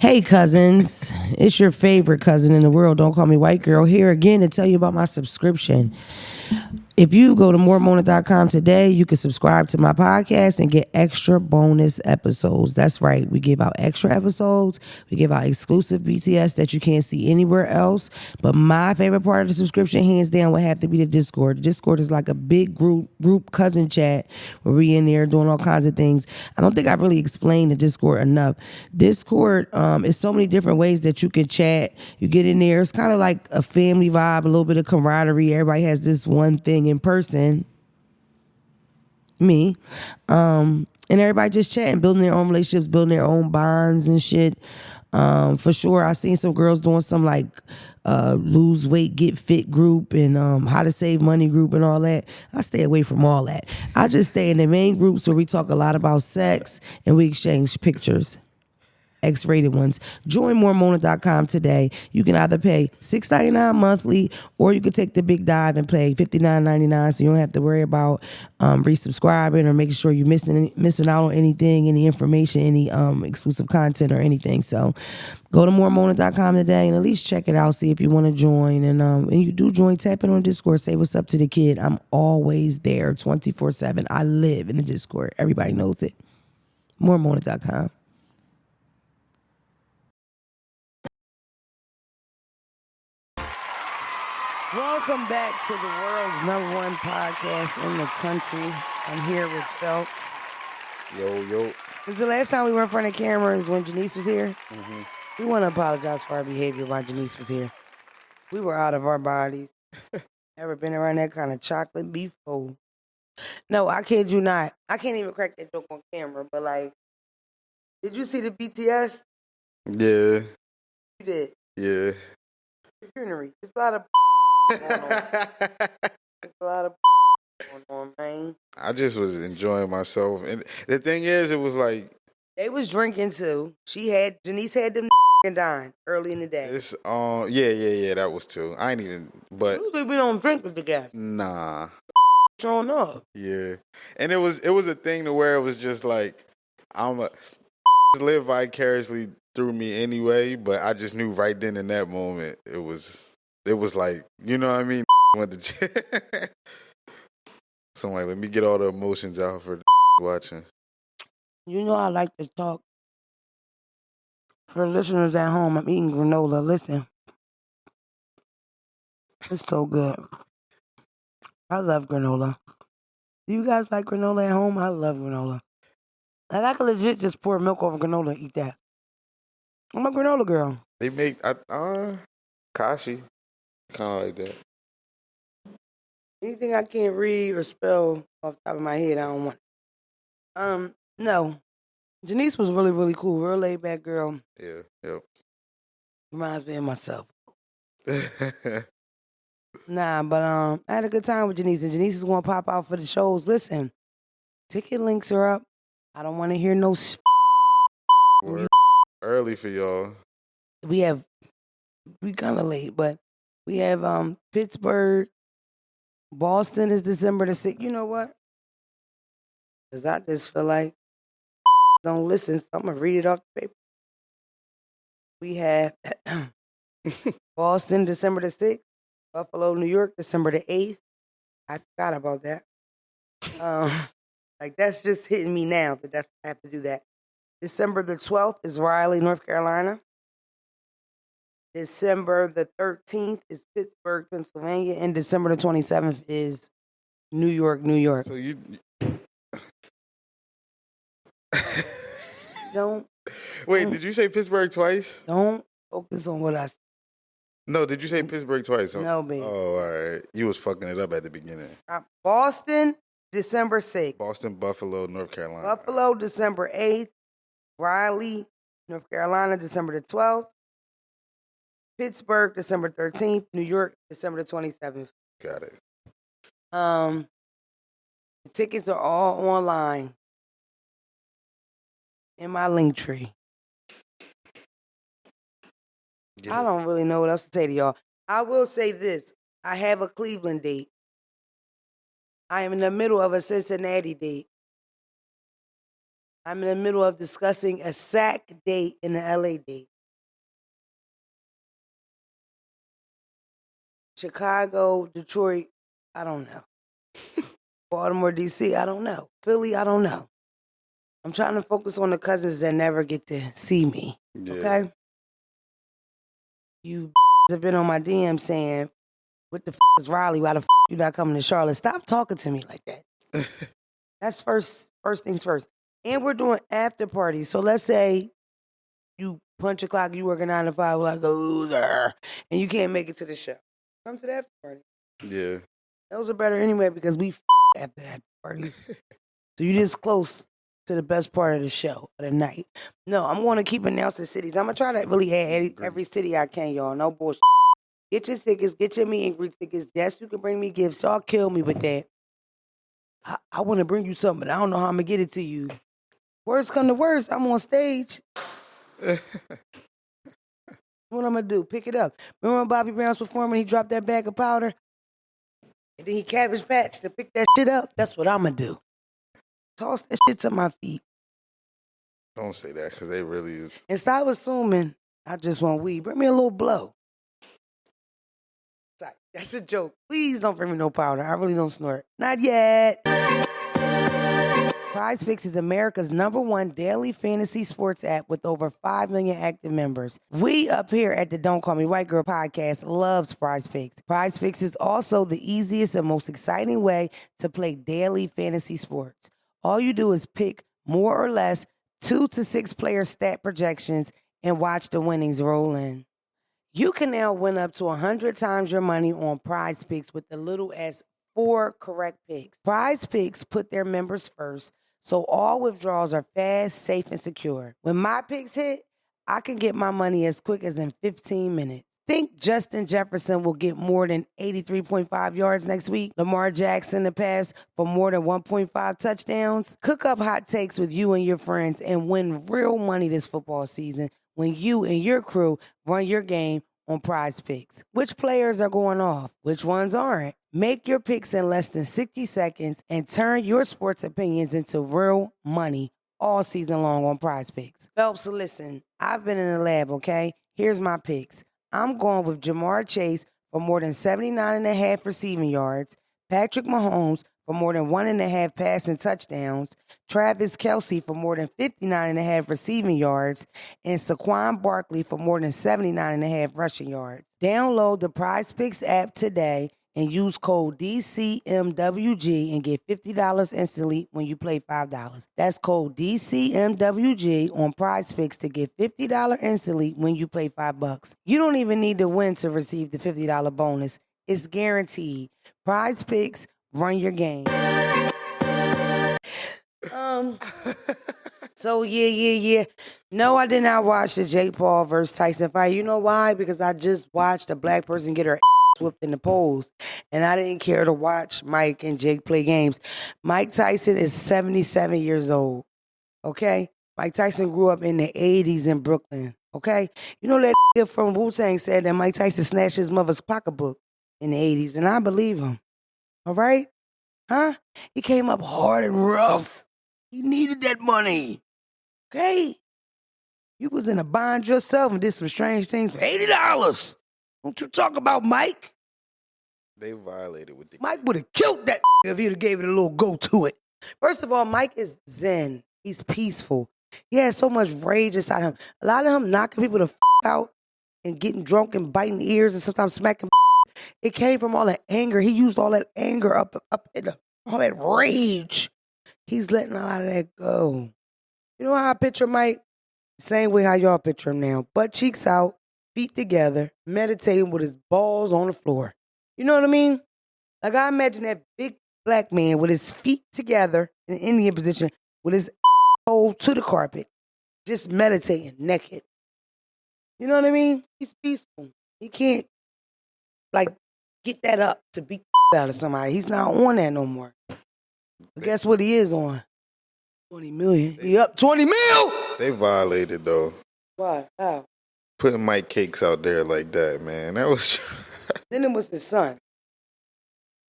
Hey cousins, it's your favorite cousin in the world. Don't call me white girl. Here again to tell you about my subscription. If you go to moremona.com today, you can subscribe to my podcast and get extra bonus episodes. That's right. We give out extra episodes. We give out exclusive BTS that you can't see anywhere else. But my favorite part of the subscription, hands down, would have to be the Discord. The Discord is like a big group cousin chat where we in there doing all kinds of things. I don't think I've really explained the Discord enough. Discord is so many different ways that you can chat. You get in there. It's kind of like a family vibe, a little bit of camaraderie. Everybody has this one thing in person, me, and everybody just chatting, building their own relationships, building their own bonds and shit. For sure, I seen some girls doing some like lose weight, get fit group and how to save money group and all that. I stay away from all that. I just stay in the main groups where we talk a lot about sex and we exchange pictures. X-rated ones. Join moremona.com today. You can either pay $6.99 monthly or you could take the big dive and pay $59.99 so you don't have to worry about resubscribing or making sure you're missing out on anything, any information, any exclusive content or anything. So go to moremona.com today and at least check it out, see if you want to join. And you do join, tap in on Discord, say what's up to the kid. I'm always there 24/7. I live in the Discord. Everybody knows it. moremona.com. Welcome back to the world's #1 podcast in the country. I'm here with Phelps. Yo. Because the last time we were in front of cameras when Janice was here. Mm-hmm. We want to apologize for our behavior while Janice was here. We were out of our bodies. Ever been around that kind of chocolate before? No, I kid you not. I can't even crack that joke on camera, but like, did you see the BTS? Yeah. You did. Yeah. Funerary. It's a lot of It's a lot of going on, man. I just was enjoying myself. And the thing is, it was like... They was drinking too. Janice had them and dying early in the day. It's yeah, that was too. I ain't even, but... Usually we don't drink with the guys. Nah. Showing up. Yeah. And it was a thing to where it was just like, live vicariously through me anyway, but I just knew right then in that moment, it was like, you know what I mean? Went to so I'm like, let me get all the emotions out for watching. You know I like to talk. For listeners at home, I'm eating granola. Listen. It's so good. I love granola. Do you guys like granola at home? I love granola. Like I could legit just pour milk over granola and eat that. I'm a granola girl. They make kashi. Kind of like that. Anything I can't read or spell off the top of my head, I don't want. No. Janice was really, really cool. Real laid back girl. Yeah, yep. Reminds me of myself. Nah, but I had a good time with Janice, and Janice is going to pop out for the shows. Listen, ticket links are up. I don't want to hear no. Early for y'all. We kind of late, but we have Pittsburgh. Boston is December the 6th. You know what? Because I just feel like don't listen, so I'm going to read it off the paper. We have Boston, December the 6th. Buffalo, New York, December the 8th. I forgot about that. Like, that's just hitting me now, but I have to do that. December the 12th is Raleigh, North Carolina. December the 13th is Pittsburgh, Pennsylvania. And December the 27th is New York, New York. So you... Don't. Wait, did you say Pittsburgh twice? Don't focus on what I said. No, did you say Pittsburgh twice? No, baby. Oh, all right. You was fucking it up at the beginning. Boston, December 6th. Boston, Buffalo, North Carolina. Buffalo, December 8th. Riley, North Carolina, December the 12th. Pittsburgh, December 13th. New York, December the 27th. Got it. The tickets are all online in my link tree. I don't really know what else to say to y'all. I will say this. I have a Cleveland date. I am in the middle of a Cincinnati date. I'm in the middle of discussing a SAC date and an LA date. Chicago, Detroit, I don't know. Baltimore, DC, I don't know. Philly, I don't know. I'm trying to focus on the cousins that never get to see me. Yeah. Okay? You have been on my DM saying, what the is Riley? Why the you not coming to Charlotte? Stop talking to me like that. That's first things first. And we're doing after parties. So let's say you punch a clock, you work a 9 to 5 like a loser, and you can't make it to the show. Come to the after party. Yeah. Those are better anyway because we after that parties. So you just close to the best part of the show, of the night. No, I'm going to keep announcing cities. I'm going to try to really add every city I can, y'all. No bullshit. Get your tickets. Get your meet and greet tickets. Yes, you can bring me gifts. Y'all kill me with that. I want to bring you something, but I don't know how I'm going to get it to you. Worst come to worst, I'm on stage. What I'm going to do? Pick it up. Remember when Bobby Brown's performing, he dropped that bag of powder? And then he cabbage patched to pick that shit up? That's what I'm going to do. Toss that shit to my feet. Don't say that, because they really is. And stop assuming I just want weed. Bring me a little blow. That's a joke. Please don't bring me no powder. I really don't snort. Not yet. Prize Picks is America's #1 daily fantasy sports app with over 5 million active members. We up here at the Don't Call Me White Girl podcast loves Prize Picks. Prize Picks is also the easiest and most exciting way to play daily fantasy sports. All you do is pick more or less 2 to 6 player stat projections and watch the winnings roll in. You can now win up to 100 times your money on Prize Picks with as little as 4 correct picks. Prize Picks put their members first, so all withdrawals are fast, safe, and secure. When my picks hit, I can get my money as quick as in 15 minutes. Think Justin Jefferson will get more than 83.5 yards next week? Lamar Jackson to pass for more than 1.5 touchdowns? Cook up hot takes with you and your friends and win real money this football season when you and your crew run your game on Prize Picks. Which players are going off? Which ones aren't? Make your picks in less than 60 seconds and turn your sports opinions into real money all season long on Prize Picks. Phelps, listen, I've been in the lab, okay? Here's my picks. I'm going with Jamar Chase for more than 79.5 receiving yards, Patrick Mahomes for more than 1.5 passing touchdowns, Travis Kelce for more than 59.5 receiving yards, and Saquon Barkley for more than 79.5 rushing yards. Download the Prize Picks app today and use code DCMWG and get $50 instantly when you play $5. That's code DCMWG on Prize Picks to get $50 instantly when you play $5. You don't even need to win to receive the $50 bonus. It's guaranteed. Prize Picks, run your game. So yeah. No, I did not watch the Jake Paul versus Tyson fight. You know why? Because I just watched a black person get her whipped in the polls, and I didn't care to watch Mike and Jake play games. Mike Tyson is 77 years old, okay? Mike Tyson grew up in the 80s in Brooklyn, okay? You know that from Wu-Tang said that Mike Tyson snatched his mother's pocketbook in the 80s, and I believe him, all right? Huh? He came up hard and rough. He needed that money, okay? You was in a bind yourself and did some strange things for $80. Don't you talk about Mike? They violated with the Mike would have killed that if he'd have gave it a little go to it. First of all, Mike is zen. He's peaceful. He has so much rage inside him. A lot of him knocking people the out and getting drunk and biting ears and sometimes smacking. It came from all that anger. He used all that anger up in all that rage. He's letting a lot of that go. You know how I picture Mike? Same way how y'all picture him now. Butt cheeks out, feet together, meditating with his balls on the floor. You know what I mean? Like I imagine that big black man with his feet together in the Indian position with his hole to the carpet, just meditating naked. You know what I mean? He's peaceful. He can't like get that up to beat out of somebody. He's not on that no more. But guess what he is on? 20 million. He up 20 mil! They violated, though. Why? How? Putting Mike Cakes out there like that, man. That was... Then it was his son.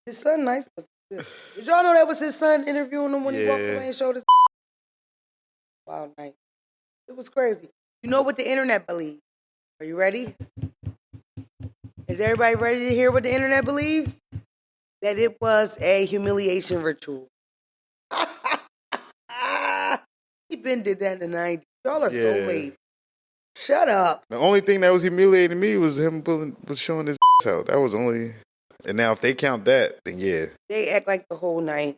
His son nice. Did y'all know that was his son interviewing him when he walked away and showed his wild night. It was crazy. You know what the internet believes? Are you ready? Is everybody ready to hear what the internet believes? That it was a humiliation ritual. He been did that in the 90s. Y'all are so late. Shut up. The only thing that was humiliating me was him showing his out. That was only. And now if they count that, then yeah. They act like the whole night.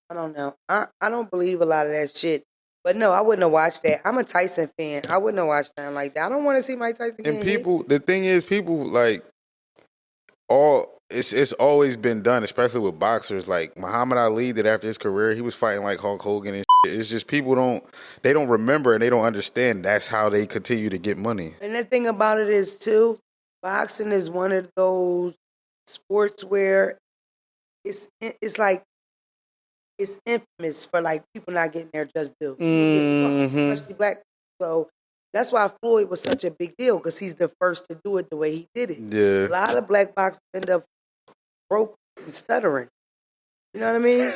I don't know. I don't believe a lot of that shit. But no, I wouldn't have watched that. I'm a Tyson fan. I wouldn't have watched nothing like that. I don't want to see Mike Tyson get And people, the thing is, people like it's always been done, especially with boxers. Like Muhammad Ali did after his career, he was fighting like Hulk Hogan and shit. It's just people don't remember and they don't understand that's how they continue to get money. And the thing about it is too, boxing is one of those sports where it's like it's infamous for like people not getting their just due, especially black. So that's why Floyd was such a big deal because he's the first to do it the way he did it. Yeah, a lot of black boxers end up broke and stuttering. You know what I mean?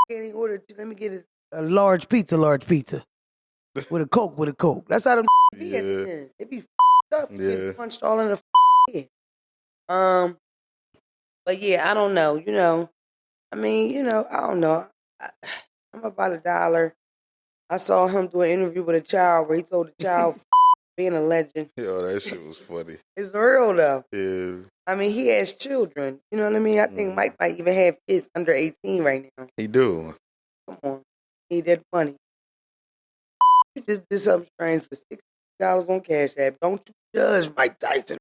Can't even order. Let me get a large pizza with a coke. That's how them be at the end. They be up. Get punched all in the head. But yeah, I don't know. You know, I mean, you know, I don't know. I'm about $1. I saw him do an interview with a child where he told the child being a legend. Yo, that shit was funny. It's real though. Yeah. I mean, he has children. You know what I mean? I think Mike might even have kids under 18 right now. He do. Come on. He need that money. You just did something strange for $60 on Cash App. Don't you judge Mike Tyson.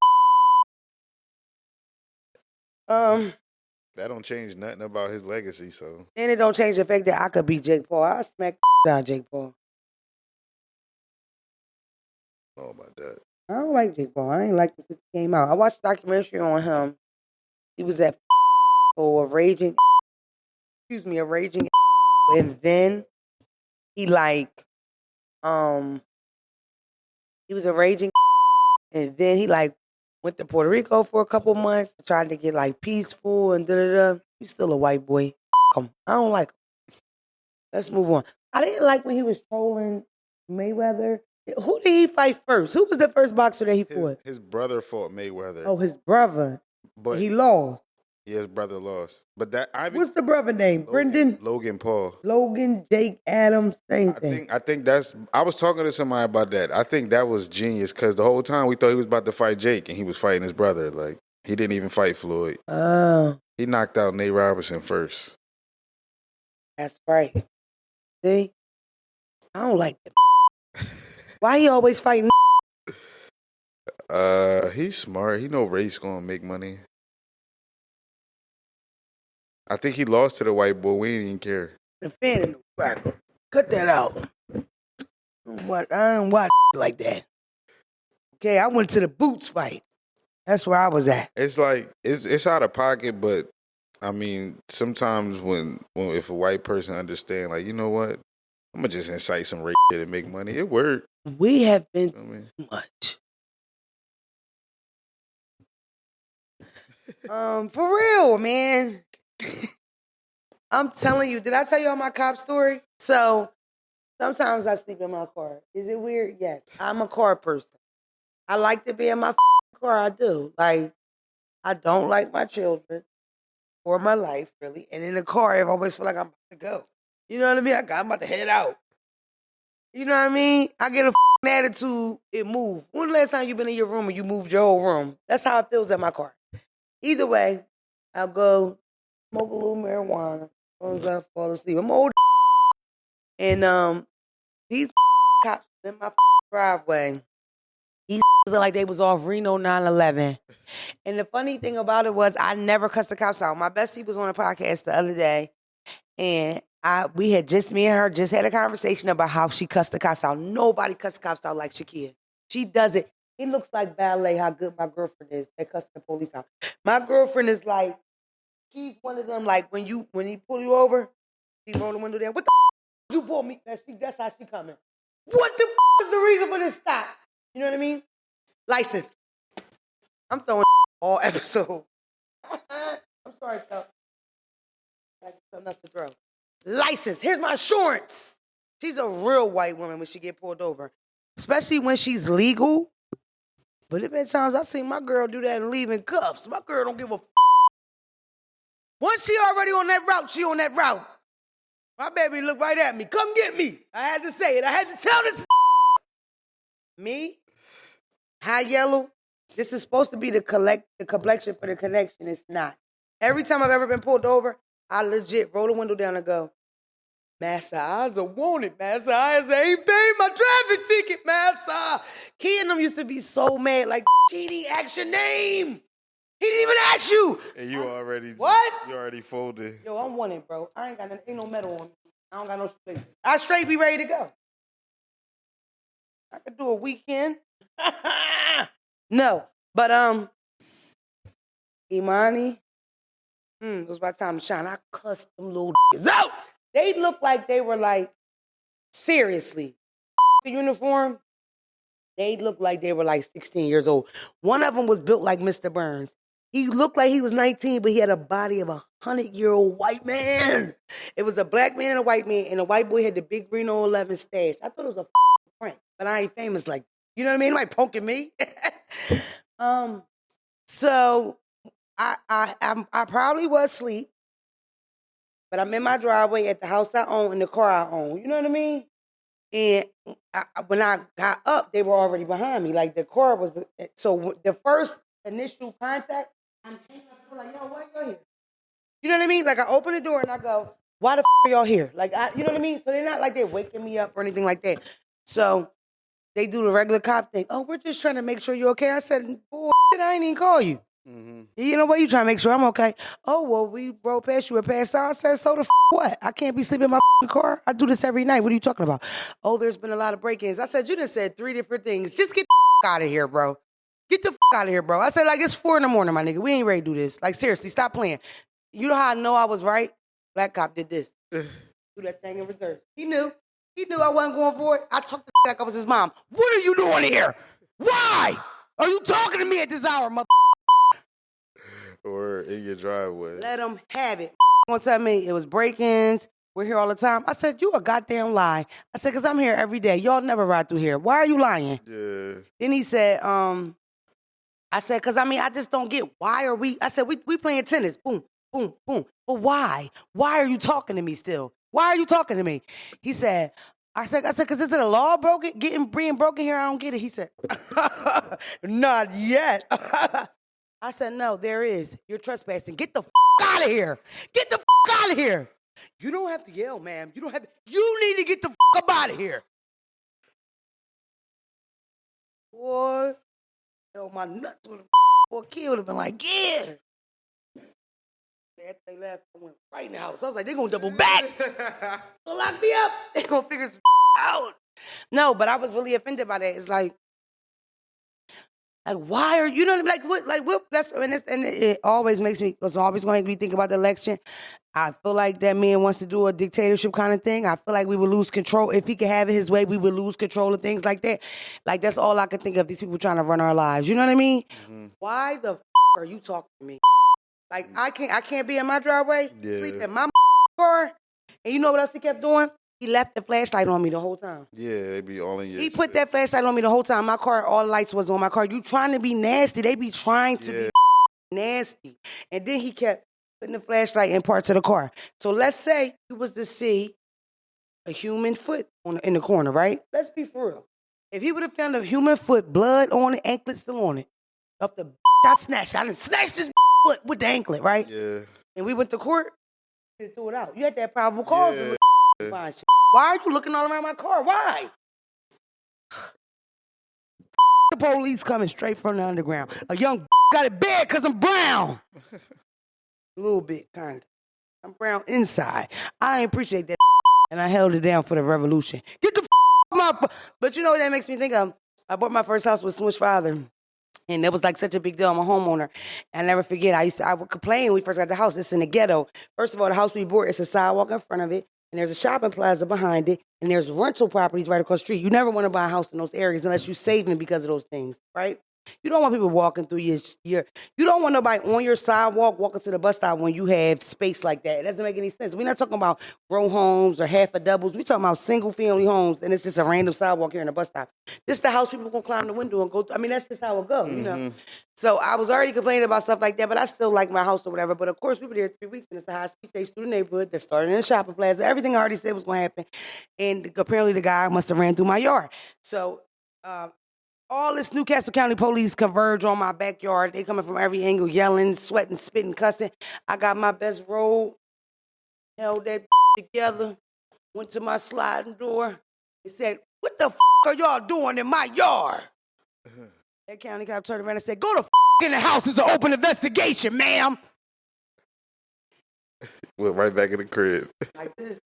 That don't change nothing about his legacy, so. And it don't change the fact that I could beat Jake Paul. I smack down Jake Paul. I don't know about that. I don't like Jake Paul. I ain't like him since he came out. I watched a documentary on him. He was at for a raging, and then he like, he was a raging, and then he like went to Puerto Rico for a couple months, tried to get like peaceful and da-da-da. He's still a white boy. I don't like him. Let's move on. I didn't like when he was trolling Mayweather. Who did he fight first? Who was the first boxer that he fought? His brother fought Mayweather. Oh, his brother. But he lost. Yeah, his brother lost. But what's the brother name? Brendan? Logan Paul. Logan, Jake, Adams, same thing. I think I was talking to somebody about that. I think that was genius because the whole time we thought he was about to fight Jake and he was fighting his brother. Like, he didn't even fight Floyd. Oh. He knocked out Nate Robinson first. That's right. See? I don't like that. Why he always fighting? He's smart. He know Ray's gonna make money. I think he lost to the white boy. We didn't even care. The fan in the cracker. Cut that out. I don't watch like that. Okay, I went to the Boots fight. That's where I was at. It's like it's out of pocket, but I mean, sometimes when if a white person understand, like, you know what, I'm gonna just incite some rape shit and make money. It worked. We have been too much. For real, man. I'm telling you, did I tell you all my cop story? So sometimes I sleep in my car. Is it weird? Yes. I'm a car person. I like to be in my car. I do. Like, I don't like my children or my life, really. And in the car, I always feel like I'm about to go. You know what I mean? I'm about to head out. You know what I mean? I get a attitude, it moves. When the last time you been in your room and you moved your whole room? That's how it feels in my car. Either way, I'll go smoke a little marijuana. As I fall asleep. I'm old. And these cops in my driveway, these look like they was off Reno 9/11. And the funny thing about it was I never cussed the cops out. My bestie was on a podcast the other day, and me and her just had a conversation about how she cussed the cops out. Nobody cussed the cops out like Shakia. She does it. It looks like ballet how good my girlfriend is at cussing the police out. My girlfriend is like, she's one of them, like, when he pull you over, she roll the window down. What the you pull me? That's how she coming. What the is the reason for this stop? You know what I mean? License. I'm throwing all episode. I'm sorry, Chuck. That's something else to throw. License. Here's my insurance. She's a real white woman when she get pulled over, especially when she's legal. But there been times I seen my girl do that and leave in cuffs. My girl don't give a Once she already on that route, she on that route. My baby looked right at me. Come get me. I had to say it. I had to tell this. Me, high yellow. This is supposed to be the complexion for the connection. It's not. Every time I've ever been pulled over, I legit roll the window down and go, Massa, I was a wanted, Massa. I ain't paid my traffic ticket, Massa. Key and them used to be so mad, like, he didn't ask your name. He didn't even ask you. And you already what? You already folded. Yo, I'm wanted, bro. I ain't got nothing, ain't no metal on me. I don't got no space. I straight be ready to go. I could do a weekend. No, but Imani, it was my time to shine. I cussed them little out. They looked like they were like, seriously, the uniform. They looked like they were like 16 years old. One of them was built like Mr. Burns. He looked like he was 19, but he had a body of a 100-year-old white man. It was a black man and a white man, and the white boy had the big Reno 11 stash. I thought it was a prank, but I ain't famous like, you know what I mean? Like poking me. So I probably was asleep, but I'm in my driveway at the house I own and the car I own. You know what I mean? And when I got up, they were already behind me. Like the car was. So the first initial contact, I'm hanging up like, yo, why y'all here? You know what I mean? Like I open the door and I go, why the are y'all here? Like you know what I mean? So they're not like they're waking me up or anything like that. So they do the regular cop thing. Oh, we're just trying to make sure you're okay. I said, boy, I ain't even call you. Mm-hmm. You know what? You trying to make sure I'm okay. Oh, well, we rode past you and passed out. I said, so the what? I can't be sleeping in my car. I do this every night. What are you talking about? Oh, there's been a lot of break-ins. I said, you done said 3 different things. Just get the out of here, bro. Get the out of here, bro. I said, like, it's 4 a.m, my nigga. We ain't ready to do this. Like, seriously, stop playing. You know how I know I was right? Black cop did this. Do that thing in reserve. He knew. He knew I wasn't going for it. I talked to like I was his mom. What are you doing here? Why are you talking to me at this hour, mother? Or in your driveway. Let them have it. Gonna tell me it was break-ins. We're here all the time. I said, you a goddamn lie. I said, because I'm here every day. Y'all never ride through here. Why are you lying? Yeah. Then he said, I said, because I mean, I just don't get why are we, I said, we playing tennis. Boom, boom, boom. But why? Why are you talking to me still? Why are you talking to me? He said, I said, because is it a law being broken here? I don't get it. He said, not yet. I said, no, there is. You're trespassing. Get the out of here. Get the out of here. You don't have to yell, ma'am. You don't have to. You need to get the up out of here. Boy, my nuts would have, boy, kid would have been like, yeah. After they left, I went right in the house. I was like, they're going to double back. They'll lock me up. They're going to figure this out. No, but I was really offended by that. It's like why are you know what? That's and it always makes me. It's always going to make me think about the election. I feel like that man wants to do a dictatorship kind of thing. I feel like we would lose control if he could have it his way. We would lose control of things like that. Like that's all I could think of. These people trying to run our lives. You know what I mean? Mm-hmm. Why the are you talking to me? Like I can't be in my driveway, sleep in my car. And you know what else he kept doing? He left the flashlight on me the whole time. Yeah, they be all in your He put that flashlight on me the whole time. My car, all the lights was on my car. You trying to be nasty. They be trying to be nasty. And then he kept putting the flashlight in parts of the car. So let's say he was to see a human foot in the corner, right? Let's be for real. If he would have found a human foot, blood on it, anklet still on it, up the I done snatched his foot with the anklet, right? Yeah. And we went to court and threw it out. You had that probable cause to look fine shit. Why are you looking all around my car? Why? The police coming straight from the underground. A young got it bad because I'm brown. A little bit, kind of. I'm brown inside. I ain't appreciate that and I held it down for the revolution. Get the my. But you know what that makes me think of? I bought my first house with Switch father. And that was like such a big deal. I'm a homeowner. I never forget. I would complain when we first got the house. It's in the ghetto. First of all, the house we bought, it's a sidewalk in front of it. And there's a shopping plaza behind it. And there's rental properties right across the street. You never want to buy a house in those areas unless you're saving because of those things, right? You don't want people walking through your you don't want nobody on your sidewalk walking to the bus stop when you have space like that. It doesn't make any sense. We're not talking about row homes or half a doubles. We're talking about single family homes, and it's just a random sidewalk here in the bus stop. This is the house people gonna climb the window and go. I mean, that's just how it goes, you know. So I was already complaining about stuff like that, but I still like my house or whatever. But of course, we were there 3 weeks, and it's a high speed chase through the neighborhood that started in a shopping plaza. Everything I already said was gonna happen, and apparently the guy must have ran through my yard. So. All this Newcastle County police converge on my backyard. They coming from every angle, yelling, sweating, spitting, cussing. I got my best robe, held that together, went to my sliding door, and said, "What the are y'all doing in my yard?" That county cop turned around and said, "Go the in the house. It's an open investigation, ma'am." Went right back in the crib. Like this.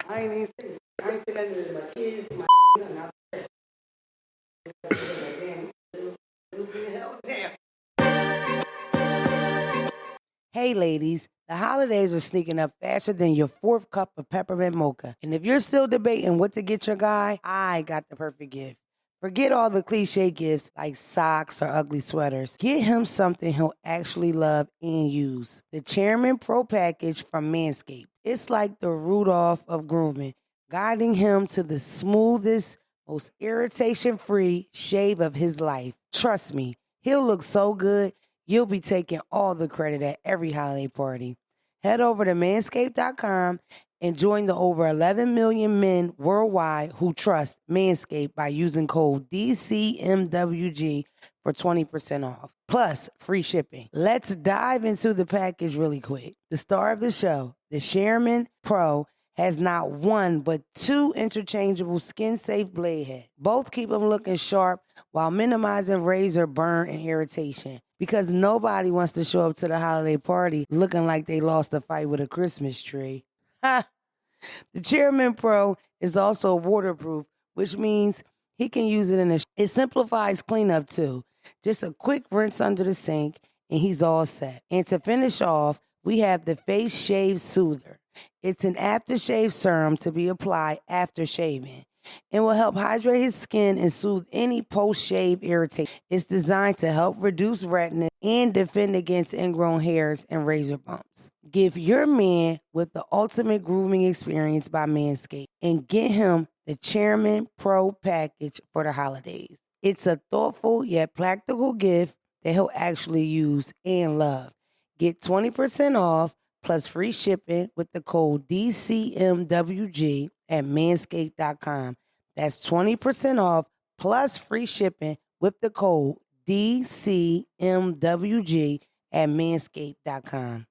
I ain't even say I ain't say nothing to my kids, my nothing. Hey ladies, the holidays are sneaking up faster than your 4th cup of peppermint mocha. And if you're still debating what to get your guy, I got the perfect gift. Forget all the cliche gifts like socks or ugly sweaters. Get him something he'll actually love and use. The Chairman Pro Package from Manscaped. It's like the Rudolph of grooming, guiding him to the smoothest, most irritation-free shave of his life. Trust me, he'll look so good, you'll be taking all the credit at every holiday party. Head over to manscaped.com and join the over 11 million men worldwide who trust Manscaped by using code DCMWG for 20% off, plus free shipping. Let's dive into the package really quick. The star of the show, the Chairman Pro, has not one but 2 interchangeable skin-safe blade heads. Both keep them looking sharp while minimizing razor burn and irritation. Because nobody wants to show up to the holiday party looking like they lost a fight with a Christmas tree. Ha! The Chairman Pro is also waterproof, which means he can use it it simplifies cleanup too. Just a quick rinse under the sink and he's all set. And to finish off, we have the Face Shave Soother. It's an aftershave serum to be applied after shaving. It will help hydrate his skin and soothe any post-shave irritation. It's designed to help reduce redness and defend against ingrown hairs and razor bumps. Give your man with the ultimate grooming experience by Manscaped and get him the Chairman Pro Package for the holidays. It's a thoughtful yet practical gift that he'll actually use and love. Get 20% off plus free shipping with the code DCMWG at manscaped.com. That's 20% off plus free shipping with the code DCMWG at manscaped.com.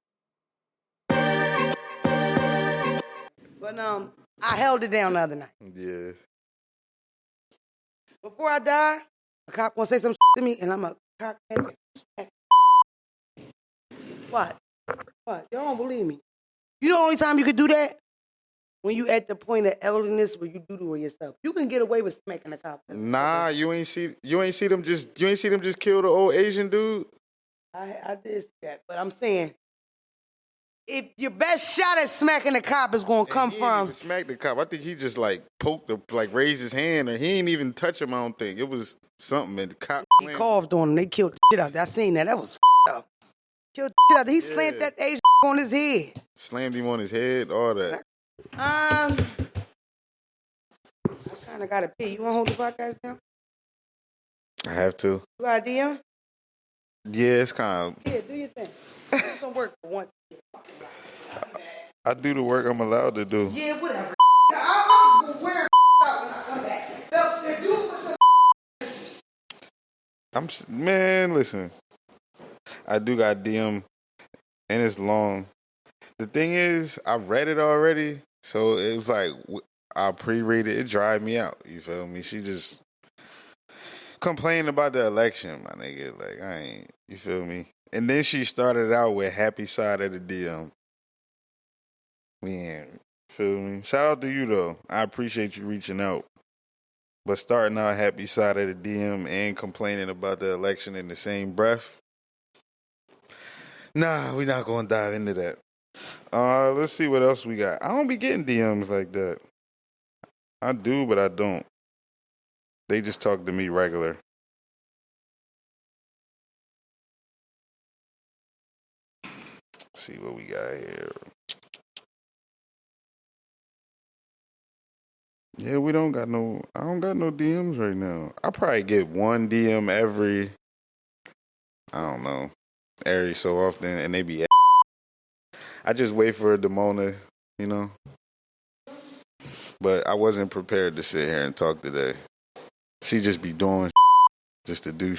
But I held it down the other night. Yeah. Before I die, a cop gonna say some to me, and I'm a cock. What? What? Y'all don't believe me. You know the only time you could do that? When you at the point of elderliness where you do it yourself. You can get away with smacking a cop. Nah, you ain't see them just kill the old Asian dude. I did that, but I'm saying if your best shot at smacking a cop is gonna come he from didn't even smack the cop. I think he just raised his hand, or he ain't even touch him. I don't think it was something. And the cop he coughed on him. They killed the shit out there. I seen that. That was up. Killed the shit out there. He slammed that Asian on his head. Slammed him on his head. All that. I kind of got to pee. You want to hold the podcast down? I have to. You got a DM? Yeah, it's kind of. Yeah, do your thing. Do some work for once. I do the work I'm allowed to do. Yeah, whatever. I'll wear out when I come back. Man, listen. I do got DM, and it's long. The thing is, I read it already, so it's like I pre-read it. It drive me out. You feel me? She just complaining about the election, my nigga. Like I ain't. You feel me? And then she started out with happy side of the DM. Man, feel me? Shout out to you though. I appreciate you reaching out. But starting out happy side of the DM and complaining about the election in the same breath. Nah, we're not gonna dive into that. Let's see what else we got. I don't be getting DMs like that. I do, but I don't. They just talk to me regular. see what we got here. Yeah, I don't got no DMs right now. I probably get one DM every so often, and they be. I just wait for Demona, you know. But I wasn't prepared to sit here and talk today. She just be doing just to do.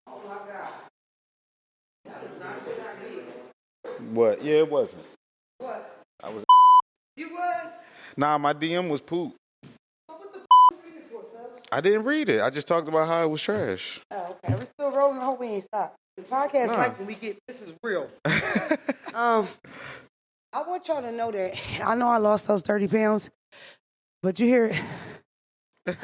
Oh my God. That was not shit I needed. What? Yeah, it wasn't. What? I was. You was? Nah, my DM was poop. So what the you reading for, fellas? I didn't read it. I just talked about how it was trash. Oh, okay. We're still rolling. I hope we ain't stopped. The podcast like when we get this is real. I want y'all to know that I know I lost those 30 pounds, but you hear it.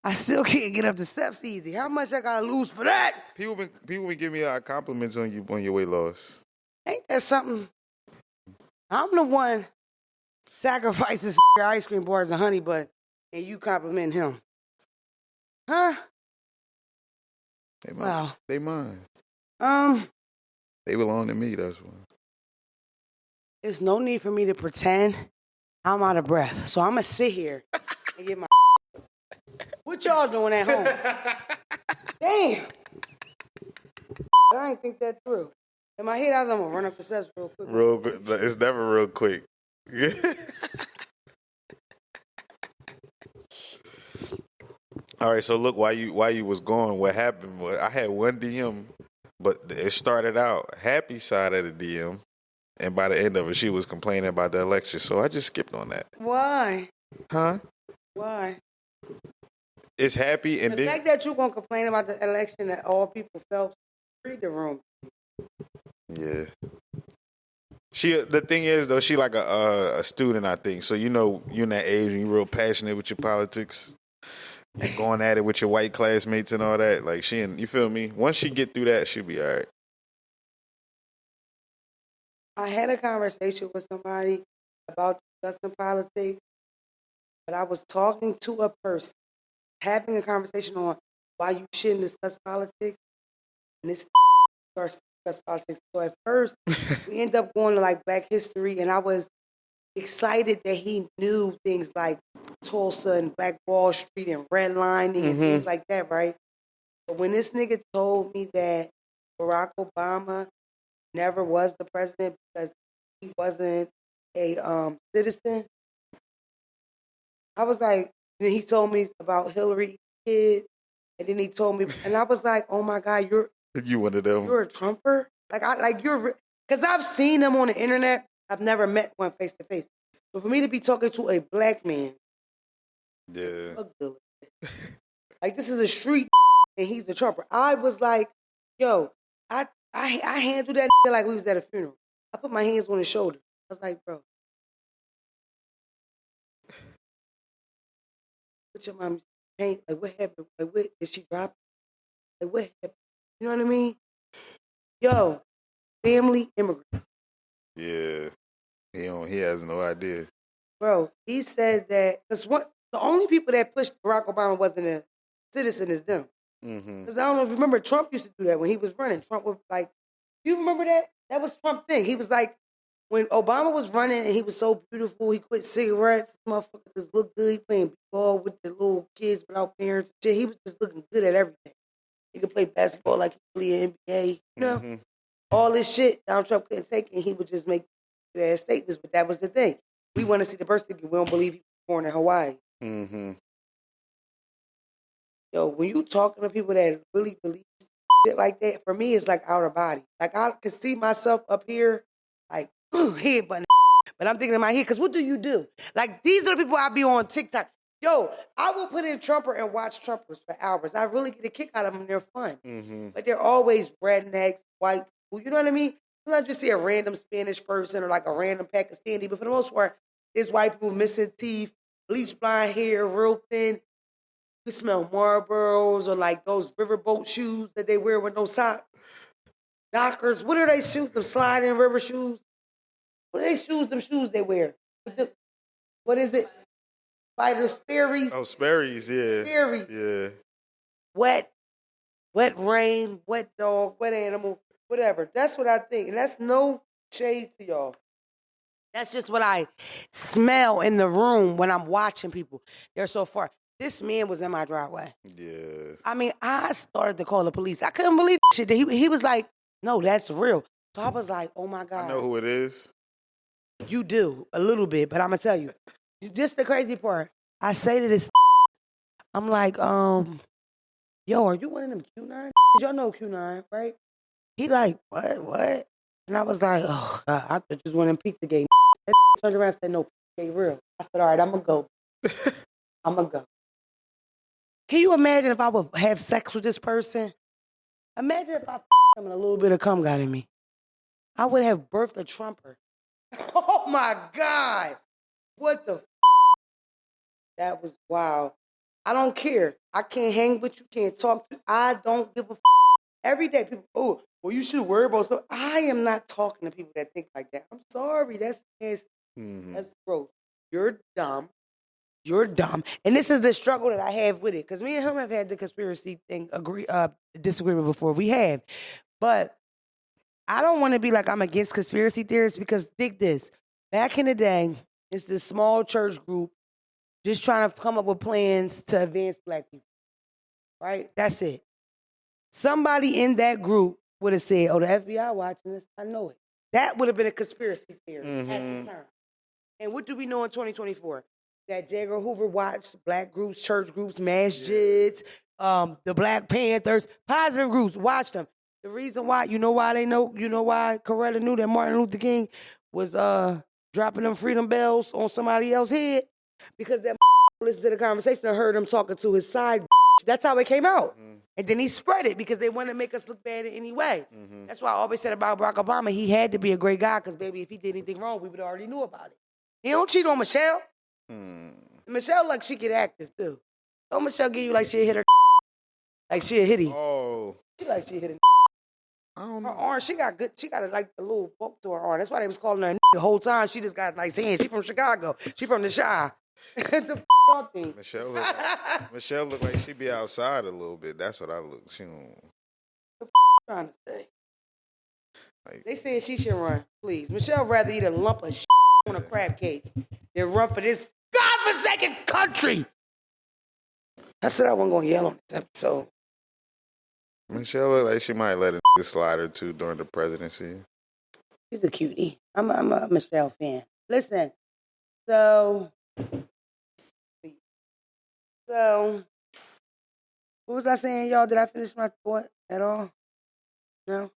I still can't get up the steps easy. How much I gotta lose for that? People been giving me compliments on your weight loss. Ain't that something? I'm the one sacrifices ice cream bars and honey bun, and you compliment him. Huh? Wow. They mine. They belong to me, that's why. There's no need for me to pretend I'm out of breath. So I'm going to sit here and get my What y'all doing at home? Damn. I ain't think that through. In my head, I was going to run up the steps real quick. Real good. It's never real quick. All right, so look, while you was going, what happened was I had one DM, but it started out happy side of the DM. And by the end of it, she was complaining about the election. So I just skipped on that. Why? Huh? Why? It's happy and the fact that you're going to complain about the election that all people felt, read the room. Yeah. The thing is, though, she like a student, I think. So, you're in that age and you're real passionate with your politics. You're going at it with your white classmates and all that. Like, you feel me? Once she get through that, she'll be all right. I had a conversation with somebody about discussing politics, but I was talking to a person, having a conversation on why you shouldn't discuss politics, and this starts to discuss politics. So at first, we end up going to like Black History, and I was excited that he knew things like Tulsa and Black Wall Street and redlining and things like that, right? But when this nigga told me that Barack Obama never was the president because he wasn't a citizen, I was like, then he told me about Hillary kid, and then he told me, and I was like, oh my God, you one of them. You're a Trumper? Because I've seen them on the internet. I've never met one face to face. So for me to be talking to a black man, yeah, like this is a street and he's a Trumper. I was like, yo, I handled that like we was at a funeral. I put my hands on his shoulder. I was like, bro, what your mom paint? Like what happened? Like what did she drop? Like what happened? You know what I mean? Yo, family immigrants. Yeah, he has no idea. Bro, he said that because the only people that pushed Barack Obama wasn't a citizen is them. Because I don't know if you remember, Trump used to do that when he was running. Trump was like, you remember that? That was Trump's thing. He was like, when Obama was running and he was so beautiful, he quit cigarettes. Motherfucker just looked good. He playing ball with the little kids without parents and shit. He was just looking good at everything. He could play basketball like he could play in NBA. You know? All this shit Donald Trump couldn't take, and he would just make good-ass statements. But that was the thing. We want to see the birth certificate. We don't believe he was born in Hawaii. Yo, when you talking to people that really believe shit like that, for me, it's like out of body. Like, I can see myself up here, like, head button. But I'm thinking in my head, because what do you do? Like, these are the people I be on TikTok. Yo, I will put in Trumper and watch Trumpers for hours. I really get a kick out of them. They're fun. But they're always rednecks, white people. You know what I mean? Sometimes you see a random Spanish person or like a random Pakistani, but for the most part, it's white people missing teeth, bleach blonde hair, real thin. You smell Marlboros or like those riverboat shoes that they wear with no socks. Dockers. What are they shoes? Them sliding river shoes? What are they shoes? Them shoes they wear? What is it? Spider Sperry's? Oh, Sperry's, yeah. Sperry's. Yeah. Wet wet rain, wet dog, wet animal, whatever. That's what I think. And that's no shade to y'all. That's just what I smell in the room when I'm watching people. They're so far. This man was in my driveway. Yeah. I mean, I started to call the police. I couldn't believe shit. He was like, no, that's real. So I was like, oh my God. I know who it is. You do, a little bit, but I'm going to tell you. This the crazy part. I say to this, I'm like, yo, are you one of them Q9? Y'all know Q9, right? He like, what? And I was like, oh, God, I thought just one of them Pizzagate. That turned around and said, no, Pizzagate real. I said, all right, I'm going to go. I'm going to go. Can you imagine if I would have sex with this person? Imagine if I him and a little bit of cum got in me. I would have birthed a trumper. Oh, my God. What the That was wild. I don't care. I can't hang with you, can't talk to you. I don't give a Every day, people, oh, well, you should worry about stuff. I am not talking to people that think like that. I'm sorry. That's nasty. That's gross. You're dumb. You're dumb. And this is the struggle that I have with it. Because me and him have had the conspiracy thing disagreement before. We have. But I don't want to be like I'm against conspiracy theorists because dig this. Back in the day, it's this small church group just trying to come up with plans to advance black people. Right? That's it. Somebody in that group would have said, oh, the FBI watching this. I know it. That would have been a conspiracy theory at the time. And what do we know in 2024? That J. Edgar Hoover watched black groups, church groups, masjids, the Black Panthers, positive groups, watched them. The reason why, you know why Coretta knew that Martin Luther King was dropping them freedom bells on somebody else's head? Because that listened to the conversation and heard him talking to his side. That's how it came out. And then he spread it because they want to make us look bad in any way. That's why I always said about Barack Obama, he had to be a great guy because, baby, if he did anything wrong, we would already knew about it. He don't cheat on Michelle. Michelle, like, she get active, too. Don't Michelle give you like she hit her like she a hitty. Oh. She like she hit her. I don't Her know. arm, she got like a little bulk to her arm. That's why they was calling her the whole time. She just got nice hands. She from Chicago. She from the Chi. The y'all think? Michelle look like she be outside a little bit. That's what I look. She don't. Trying to say. Like, They said she should run, please. Michelle rather eat a lump of on a crab cake than run for this godforsaken country. I said I wasn't going to yell on this episode. Michelle look like she might let a slide or two during the presidency. She's a cutie. I'm a Michelle fan. Listen, so what was I saying, y'all? Did I finish my thought at all? No?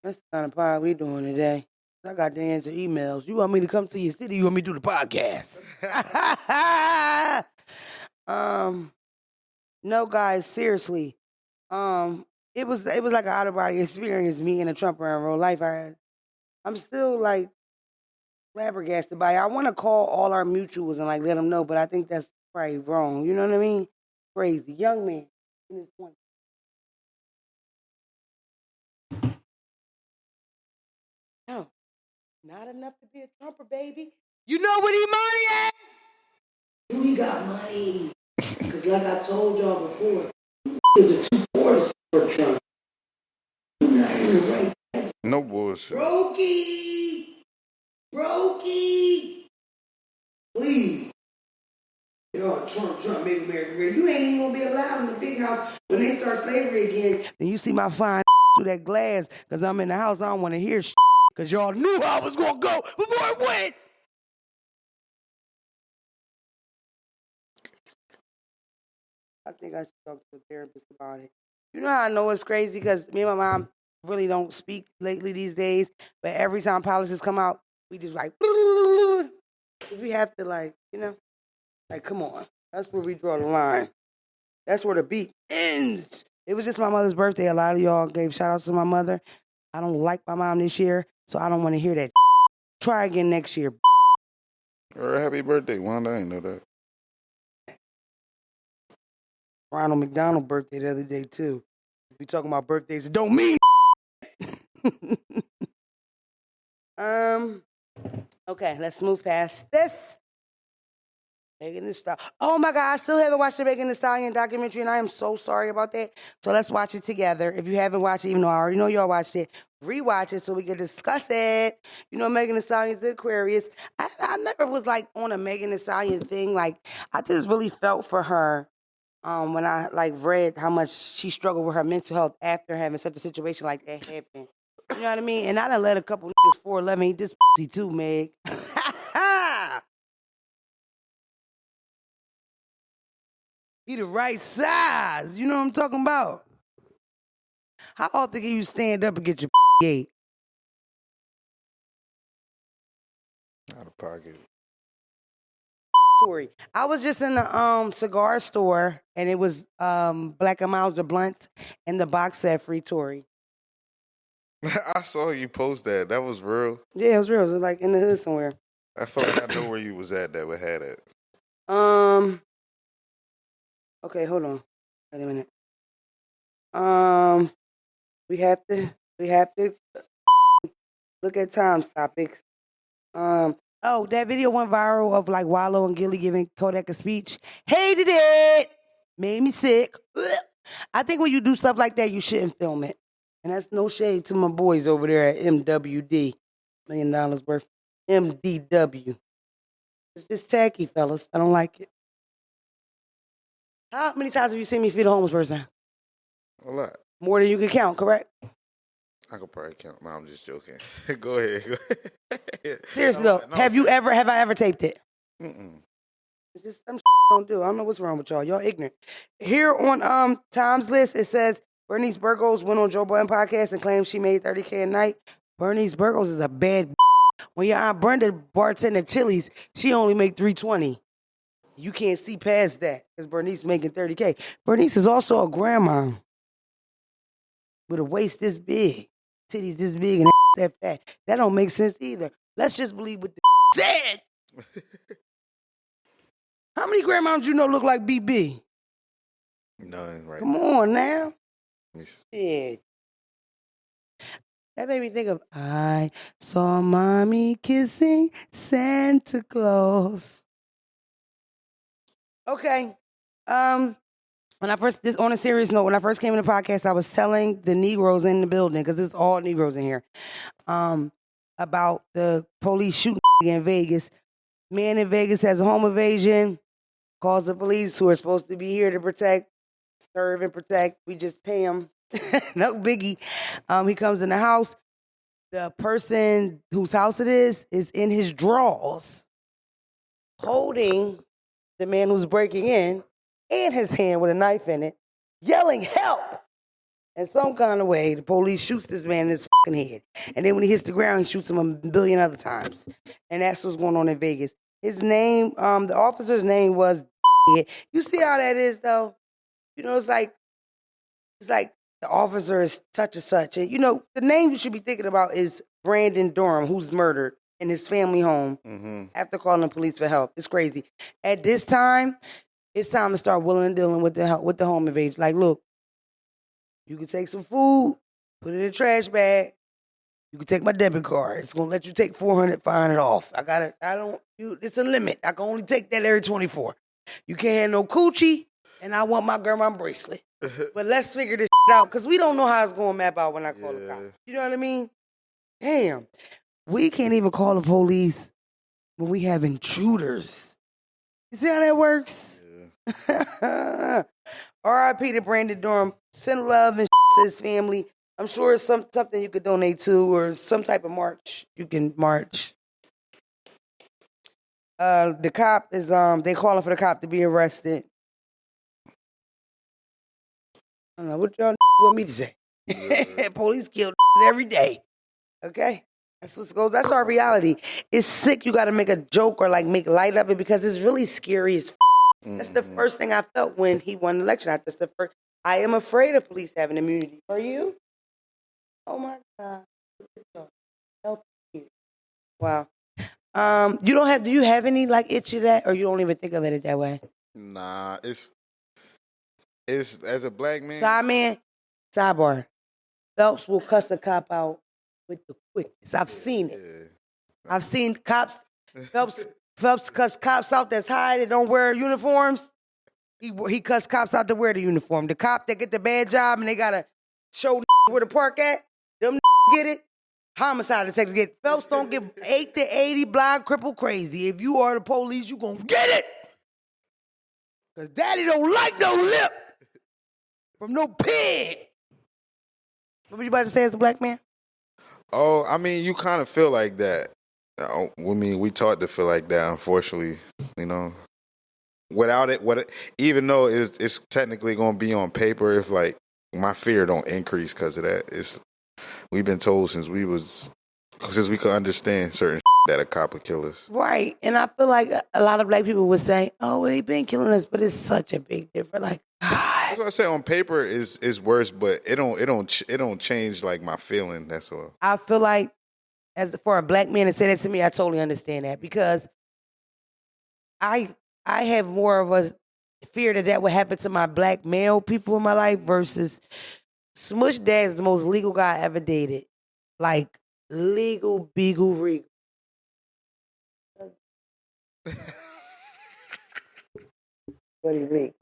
That's the kind of pod we doing today. I got to answer emails. You want me to come to your city? You want me to do the podcast? No, guys, seriously. It was like an out of body experience. Me and a Trumper in real life. I'm still like flabbergasted by it. I want to call all our mutuals and like let them know, but I think that's probably wrong. You know what I mean? Crazy young man in his 20s. No, not enough to be a Trumper, baby. You know what he money is? He got money. Because like I told y'all before, is a 2 quarters for Trump. You're not in the right place. No bullshit. Brokey. Please. You know, Trump make America great. You ain't even gonna be allowed in the big house when they start slavery again. Then you see my fine through that glass because I'm in the house. I don't want to hear because y'all knew I was gonna go before I went. I think I should talk to a therapist about it. You know how I know it's crazy? Because me and my mom really don't speak lately these days. But every time policies come out, we just like, we have to like, you know, like, come on. That's where we draw the line. That's where the beat ends. It was just my mother's birthday. A lot of y'all gave shout outs to my mother. I don't like my mom this year, so I don't want to hear that. Try again next year. Or happy birthday, Wanda. I didn't know that. Ronald McDonald birthday the other day, too. We talking about birthdays. It don't mean okay, let's move past this. Megan Thee Stallion. Oh my God, I still haven't watched the Megan Thee Stallion documentary, and I am so sorry about that. So let's watch it together. If you haven't watched it, even though I already know y'all watched it, rewatch it so we can discuss it. You know, Megan Thee Stallion's Aquarius. I never was like on a Megan Thee Stallion thing. Like, I just really felt for her when I like read how much she struggled with her mental health after having such a situation like that happen. You know what I mean? And I done let a couple niggas 411 eat this pussy too, Meg. He the right size. You know what I'm talking about? How often can you stand up and get your ate? Out of pocket. Tory. I was just in the cigar store and it was Black and Miles, the blunts, and the box said free Tory. I saw you post that. That was real. Yeah, it was real. It was like in the hood somewhere. I felt like I know where you was at that would have that. Okay, hold on. Wait a minute. We have to look at times topics. Oh, that video went viral of like Wallow and Gilly giving Kodak a speech. Hated it. Made me sick. I think when you do stuff like that, you shouldn't film it. And that's no shade to my boys over there at MWD. $1 million worth. MDW. It's just tacky, fellas. I don't like it. How many times have you seen me feed a homeless person? A lot. More than you can count, correct? I could probably count. No, I'm just joking. Go ahead. Seriously though, have I ever taped it? Mm-mm. It's just some don't do. I don't know what's wrong with y'all. Y'all ignorant. Here on Tom's list, it says Bernice Burgos went on Joe Budden podcast and claimed she made $30K a night. Bernice Burgos is a bad. When your Aunt Brenda bartending at Chili's, she only make $320. You can't see past that because Bernice making $30K. Bernice is also a grandma with a waist this big, titties this big, and that fat. That don't make sense either. Let's just believe what the said. How many grandmas you know look like BB? None, right? Come on now. Shit. That made me think of, I saw mommy kissing Santa Claus. Okay. On a serious note, when I first came in the podcast, I was telling the Negroes in the building, because it's all Negroes in here, about the police shooting in Vegas. Man in Vegas has a home invasion, calls the police who are supposed to be here to protect, serve and protect. We just pay him. No biggie. He comes in the house. The person whose house it is in his drawers, holding the man who's breaking in, and his hand with a knife in it, yelling, help! In some kind of way, the police shoots this man in his fucking head. And then when he hits the ground, he shoots him a billion other times. And that's what's going on in Vegas. His name, the officer's name was You see how that is, though? You know, it's like the officer is such and such. And, you know, the name you should be thinking about is Brandon Durham, who's murdered in his family home after calling the police for help. It's crazy. At this time, it's time to start willing and dealing with the home invasion. Like, look, you can take some food, put it in a trash bag. You can take my debit card. It's gonna let you take $400, $500 off. It's a limit. I can only take that every 24. You can't have no coochie, and I want my grandma bracelet. But let's figure this out, because we don't know how it's gonna map out when I call the cops. You know what I mean? Damn. We can't even call the police when we have intruders. You see how that works? Yeah. R.I.P. to Brandon Durham. Send love and to his family. I'm sure it's something you could donate to, or some type of march you can march. The cop is they calling for the cop to be arrested. I don't know what y'all want me to say. Yeah. Police kill every day. Okay? That's what goes. That's our reality. It's sick. You got to make a joke or like make light of it, because it's really scary as That's the first thing I felt when he won the election. That's the first. I am afraid of police having immunity. Are you? Oh my God. Help you. Wow. Do you have any like itch of that, or you don't even think of it that way? Nah, it's as a black man. Sidebar. Phelps will cuss a cop out with the quickness. I've seen it. Yeah. I've seen cops. Phelps Phelps cuss cops out that's high that don't wear uniforms. He cuss cops out to wear the uniform. The cop that get the bad job and they gotta show where the park at, them get it. Homicide detectives get Phelps don't give 8 to 80 blind, cripple, crazy. If you are the police, you gonna get it. Cause daddy don't like no lip from no pig. What was you about to say as a black man? Oh, I mean, you kind of feel like that. I mean, we taught to feel like that, unfortunately, you know. Without it, even though it's technically going to be on paper, it's like my fear don't increase because of that. We've been told since we could understand certain that a cop would kill us. Right, and I feel like a lot of black people would say, "Oh, he been killing us," but it's such a big difference. Like, God. That's what I say. On paper is worse, but it don't change like my feeling. That's all. I feel like, as for a black man to say that to me, I totally understand that because I have more of a fear that would happen to my black male people in my life versus Smush Dad is the most legal guy I ever dated. Like, legal, beagle, regal. But he's legal.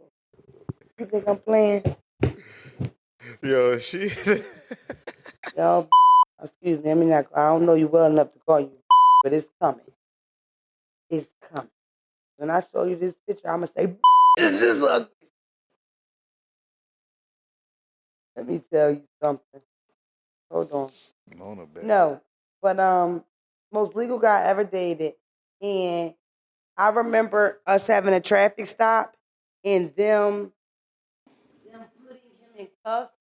You think I'm playing? Yo, Yo, excuse me. I don't know you well enough to call you, but it's coming. It's coming. When I show you this picture, I'm going to say, this is ugly. Let me tell you something. Hold on. Mona, baby. No, but most legal guy I ever dated. And I remember us having a traffic stop and them putting him in cuffs.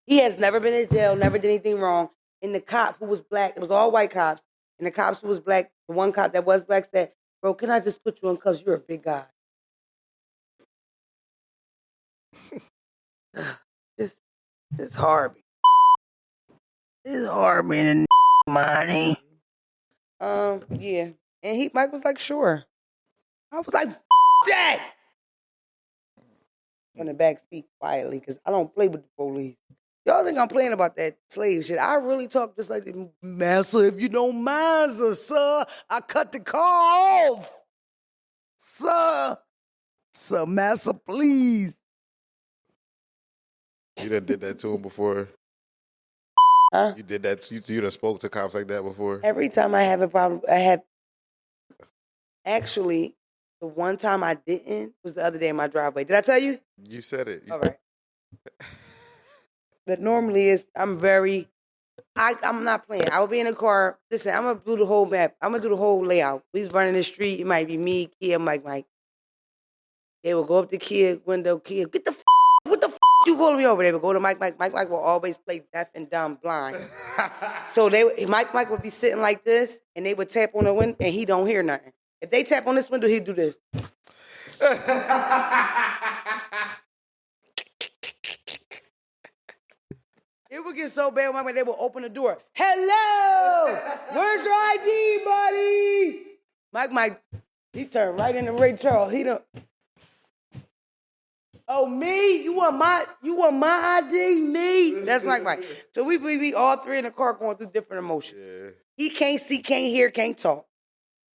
He has never been in jail, never did anything wrong. And the cop who was black, it was all white cops. And the cops who was black, the one cop that was black said, "Bro, can I just put you in cuffs? You're a big guy." It's hard. It's hard being a money. Yeah. And Mike was like, "Sure." I was like, "That!" On the back seat quietly, because I don't play with the police. Y'all think I'm playing about that slave shit. I really talk just like, "Massa, if you don't mind, sir, I cut the car off. Sir, Massa, please." You done did that to him before? Huh? You did that? You done spoke to cops like that before? Every time I have a problem, I have. Actually, the one time I didn't was the other day in my driveway. Did I tell you? You said it. All right. But normally I'm not playing. I will be in the car. Listen, I'm going to do the whole map. I'm going to do the whole layout. We was running the street. It might be me, Kia, Mike. They will go up to Kia window. Kia, what the you pulling me over? They would go to Mike. Mike will always play deaf and dumb blind. So Mike would be sitting like this, and they would tap on the window, and he don't hear nothing. If they tap on this window, he'd do this. It would get so bad when they would open the door. "Hello! Where's your ID, buddy?" Mike, he turned right into Ray Charles. He don't. "Oh, me? You want my ID? Me?" That's Mike. So we be all three in the car going through different emotions. Yeah. He can't see, can't hear, can't talk.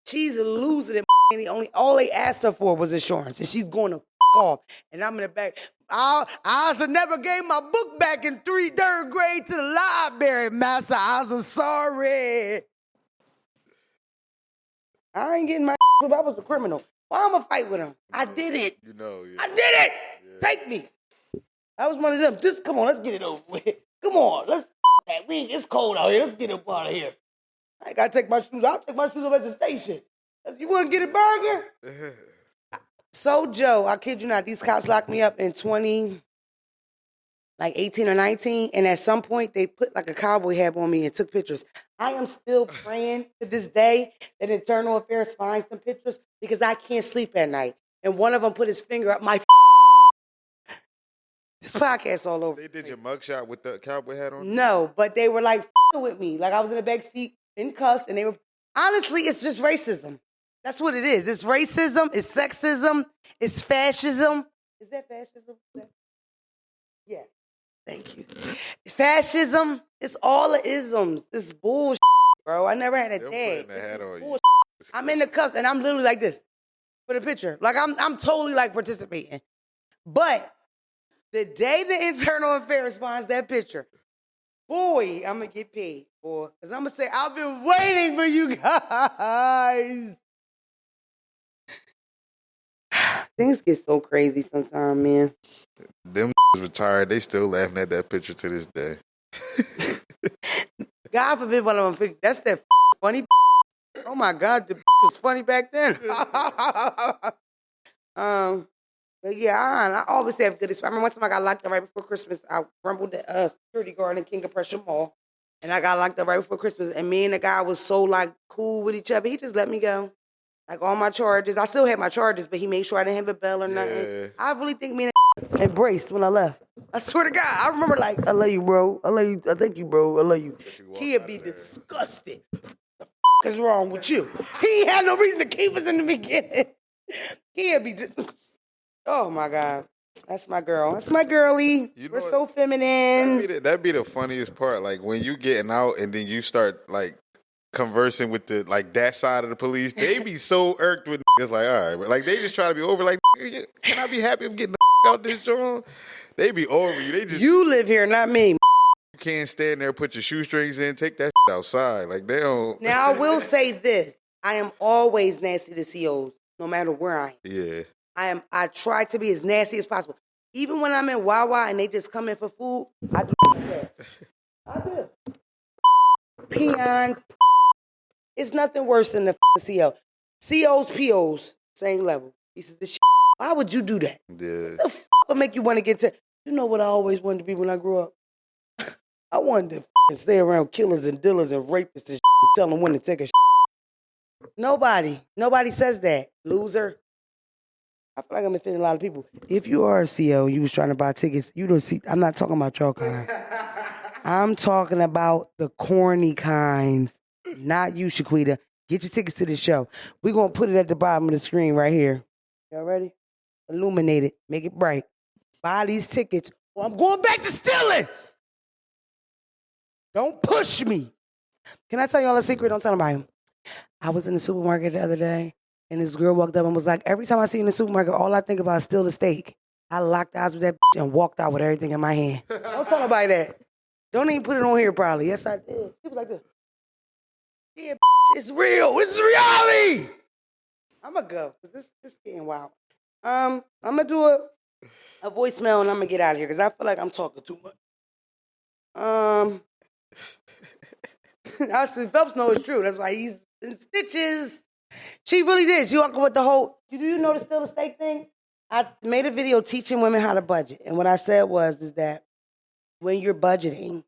She's losing it, and all they asked her for was insurance, and she's going to off. And I'm in the back. I also never gave my book back in third grade to the library, master. I was sorry. I ain't getting my if I was a criminal. Why am I fight with him? I did it. You know, yeah. I did it. Yeah. Take me. I was one of them. Come on, let's get it over with. Come on, let's that. It's cold out here. Let's get up out of here. I ain't gotta take my shoes. I'll take my shoes up at the station. You want to get a burger? So, Joe, I kid you not, these cops locked me up in 18 or 19, and at some point, they put like a cowboy hat on me and took pictures. I am still praying to this day that Internal Affairs finds some pictures because I can't sleep at night. And one of them put his finger up my This podcast all over. They did your mugshot with the cowboy hat on? No, but they were like with me. Like I was in the back seat in cuffs, and they were, honestly, it's just racism. That's what it is. It's racism. It's sexism. It's fascism. Is that fascism? Yeah. Thank you. Fascism. It's all the isms. It's bullshit, bro. I never had a dad. Hat on you. I'm in the cuffs, and I'm literally like this for the picture. Like, I'm totally, like, participating. But the day the internal affairs finds that picture, boy, I'm going to get paid, boy. Because I'm going to say, I've been waiting for you guys. Things get so crazy sometimes, man. Them retired. They still laughing at that picture to this day. God forbid one of them. That's that funny. Oh my God, the was funny back then. But yeah, I always have good experience. I remember one time I got locked up right before Christmas. I rumbled the security guard in King of Prussia Mall, and I got locked up right before Christmas. And me and the guy was so like cool with each other. He just let me go. Like all my charges, I still had my charges, but he made sure I didn't have a bell or nothing. I really think me and embraced when I left. I swear to God, I remember like, I love you, bro. I love you. I thank you, bro. I love you. He'd be disgusted. The is wrong with you? He had no reason to keep us in the beginning. He'd be just, oh my God. That's my girl. That's my girlie. We're so feminine. That'd be the funniest part. Like when you getting out and then you start like conversing with the like that side of the police, they be so irked with niggas like, all right, like they just try to be over. Like, can I be happy I'm getting the out this joint? They be over you. They just you live here, not me. You can't stand there, put your shoestrings in, take that outside. Like they don't. Now I will say this: I am always nasty to COs, no matter where I am. Yeah. I try to be as nasty as possible. Even when I'm in Wawa and they just come in for food, I do that. I do. Peon. It's nothing worse than the CO. COs, POs, same level. Pieces of shit. Why would you do that? Yeah. What the would make you want to get to? You know what I always wanted to be when I grew up? I wanted to stay around killers and dealers and rapists and shit and tell them when to take a shit. Nobody says that. Loser. I feel like I'm offending a lot of people. If you are a CO, you was trying to buy tickets, you don't see. I'm not talking about your kind. I'm talking about the corny kinds. Not you, Shaquita. Get your tickets to the show. We're going to put it at the bottom of the screen right here. Y'all ready? Illuminate it. Make it bright. Buy these tickets or I'm going back to stealing. Don't push me. Can I tell y'all a secret? Don't tell nobody. I was in the supermarket the other day, and this girl walked up and was like, every time I see you in the supermarket, all I think about is steal the steak. I locked eyes with that and walked out with everything in my hand. Don't tell nobody that. Don't even put it on here probably. Yes, I did. She was like this. Yeah, it's real. This is reality. I'm going to go because this is getting wild. I'm going to do a voicemail and I'm going to get out of here because I feel like I'm talking too much. I said, Phelps knows it's true. That's why he's in stitches. She really did. She walked with the whole, do you know the steal the steak thing? I made a video teaching women how to budget. And what I said is that when you're budgeting,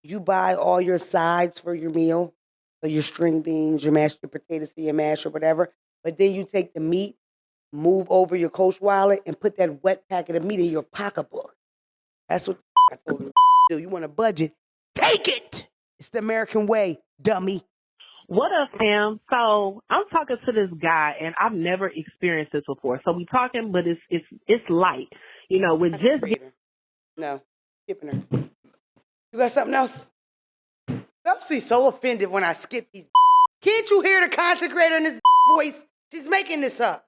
you buy all your sides for your meal. So your string beans, your mashed potatoes for your mash or whatever. But then you take the meat, move over your Coach wallet, and put that wet packet of meat in your pocketbook. That's what I told you to do. You want to budget? Take it! It's the American way, dummy. What up, fam? So I'm talking to this guy, and I've never experienced this before. So we talking, but it's light, you know. With just no, skipping her. You got something else? Phelps be so offended when I skip these. Can't you hear the content creator in this voice? She's making this up.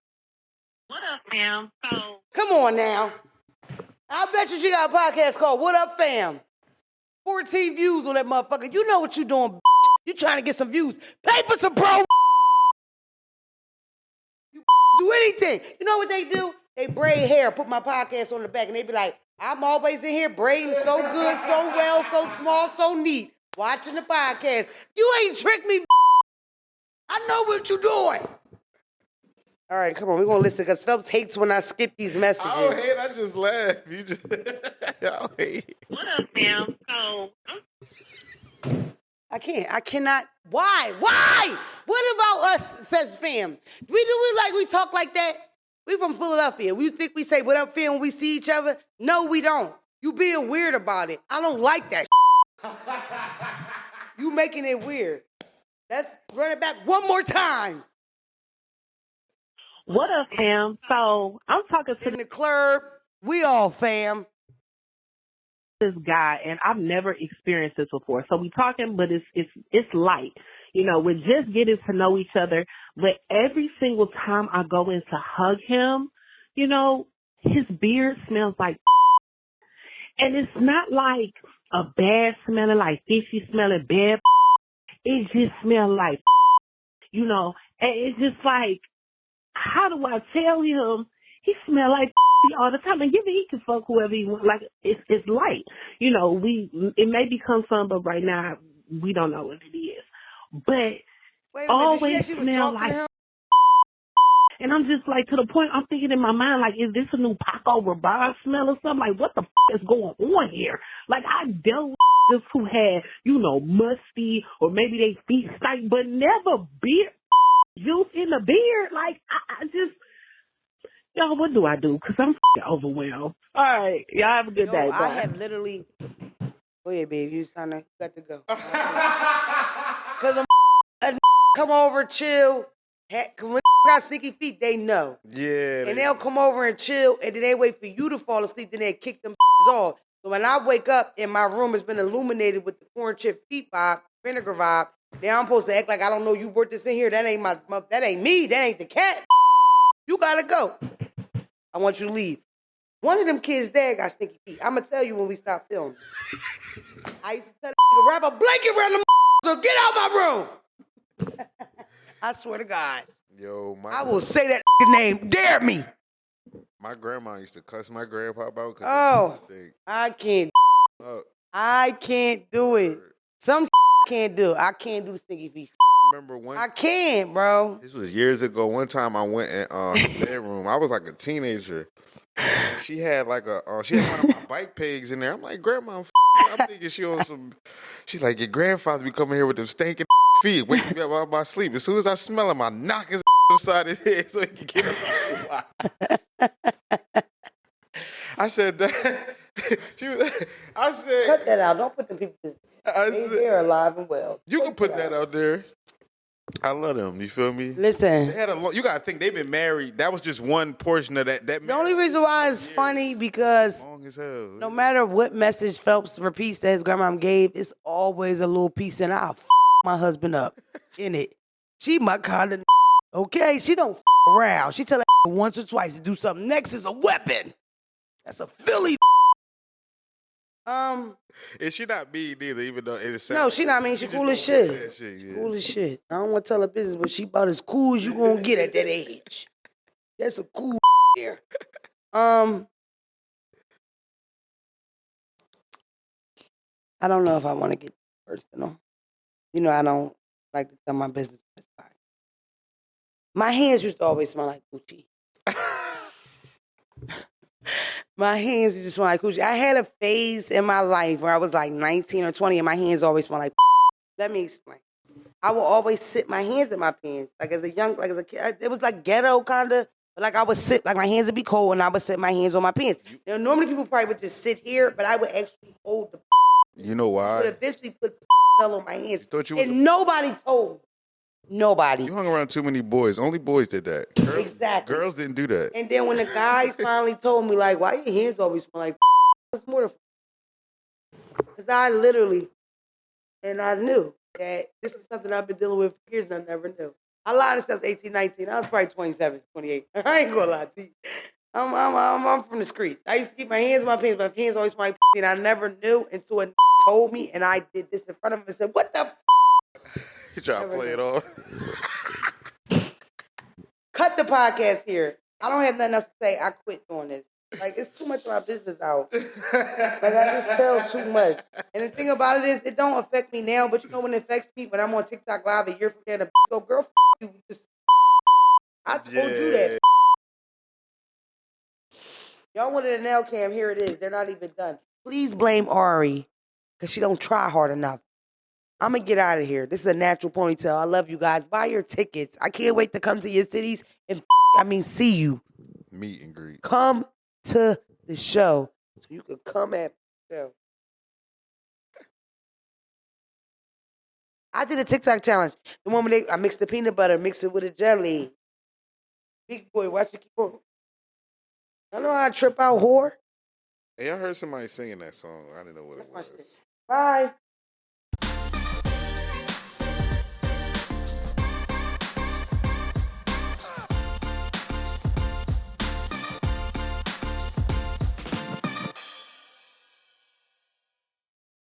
What up, fam? So come on now. I bet you she got a podcast called What Up, Fam? 14 views on that motherfucker. You know what you doing, You trying to get some views. Pay for some pro. You do anything. You know what they do? They braid hair, put my podcast on the back, and they be like, I'm always in here braiding so good, so well, so small, so neat. Watching the podcast. You ain't tricked me. I know what you doing. All right, come on. We're going to listen because Phelps hates when I skip these messages. I don't hate. I just laugh. You just, I don't hate. What up, fam? So I cannot. Why? What about us, says fam? We talk like that? We from Philadelphia. We think we say what up, fam, when we see each other? No, we don't. You being weird about it. I don't like that. You making it weird. Let's run it back one more time. what up, fam? So I'm talking to in the club. We all fam. this guy, and I've never experienced this before. So we talking, but it's light, We're just getting to know each other. But every single time I go in to hug him, his beard smells like, and it's not like a bad smelling, like fishy smelling bad. It just smells like, and it's just like, how do I tell him he smell like all the time? And he can fuck whoever he wants. Like, it's light. It may become fun, but right now we don't know what it is. But Wait a minute, always she was smell talking like. to him? And I'm just like, to the point, I'm thinking in my mind, like, is this a new Paco Rabanne smell or something? Like, what the is going on here? Like, I dealt with who had, musty, or maybe they feet stank, but never beard juice in the beard. Like, I just, y'all, what do I do? Because I'm overwhelmed. All right, y'all have a good day. Bye. I have literally, go ahead, baby, you got to go. Because a come over, chill. When got sneaky feet, they know. Yeah. And they'll come over and chill, and then they wait for you to fall asleep, then they kick them off. So when I wake up and my room has been illuminated with the corn chip feet vibe, vinegar vibe, now I'm supposed to act like I don't know you brought this in here. That ain't that ain't me. That ain't the cat. You gotta go. I want you to leave. One of them kids' dad got sneaky feet. I'm gonna tell you when we stop filming. I used to tell that nigga, wrap a blanket around them so get out my room. I swear to God. Yo, I will say that name. Dare me. My grandma used to cuss my grandpa out. I can't. I can't do it. Some can't do it. I can't do stinky feet. Remember I can't, bro. This was years ago. One time I went in her bedroom. I was like a teenager. She had like she had one of my bike pegs in there. I'm like, Grandma, I'm thinking she on some. She's like, your grandfather be coming here with them stinking feet, wake me up out of my sleep. As soon as I smell him, I knock his upside his head so he can get up out. I said that. I said, cut that out. Don't put the people. They're alive and well. You can put that out there. I love them. You feel me? Listen, they had you gotta think they've been married. That was just one portion of that. The only reason why it's funny because long as hell. No matter what message Phelps repeats that his grandma gave, it's always a little piece in. I'll my husband up in it. She my kind of okay. She don't around. She tell that once or twice to do something. Next is a weapon. That's a Philly. And she not mean neither, even though it is. No, she not mean. She cool as shit. Cool as shit. I don't want to tell her business, but she about as cool as you gonna get at that age. That's a cool there. I don't know if I want to get personal. I don't like to tell my business. My hands used to always smell like Gucci. My hands used to smell like Gucci. I had a phase in my life where I was like 19 or 20 and my hands always smell like. Let me explain. I would always sit my hands in my pants. Like as a kid, it was like ghetto kind of. But like I would sit, like my hands would be cold and I would sit my hands on my pants. Now normally people probably would just sit here, but I would actually hold the. You know why? I would eventually put on my hands. And nobody told me. Nobody. You hung around too many boys. Only boys did that. Exactly. Girls didn't do that. And then when the guy finally told me, like, why your hands always smell like what's more because I literally, and I knew that this is something I've been dealing with for years and I never knew. I lied to since 18, 19. I was probably 27, 28. I ain't gonna lie to you. I'm from the streets. I used to keep my hands in my pants, but my hands always smell like and I never knew until a told me and I did this in front of him and said, what the You try to play it off. Cut the podcast here. I don't have nothing else to say. I quit doing this. Like, it's too much of my business out. Like, I just tell too much. And the thing about it is, it don't affect me now, but when it affects me when I'm on TikTok Live a year from there, the go, girl, you. I told you that. Y'all wanted a nail cam. Here it is. They're not even done. Please blame Ari because she don't try hard enough. I'm going to get out of here. This is a natural ponytail. I love you guys. Buy your tickets. I can't wait to come to your cities and see you. Meet and greet. Come to the show so you can come at the show. I did a TikTok challenge. The one where I mixed the peanut butter, mix it with a jelly. Big boy, watch it keep on. I know how I trip out, whore. Hey, I heard somebody singing that song. I didn't know what it was. Bye.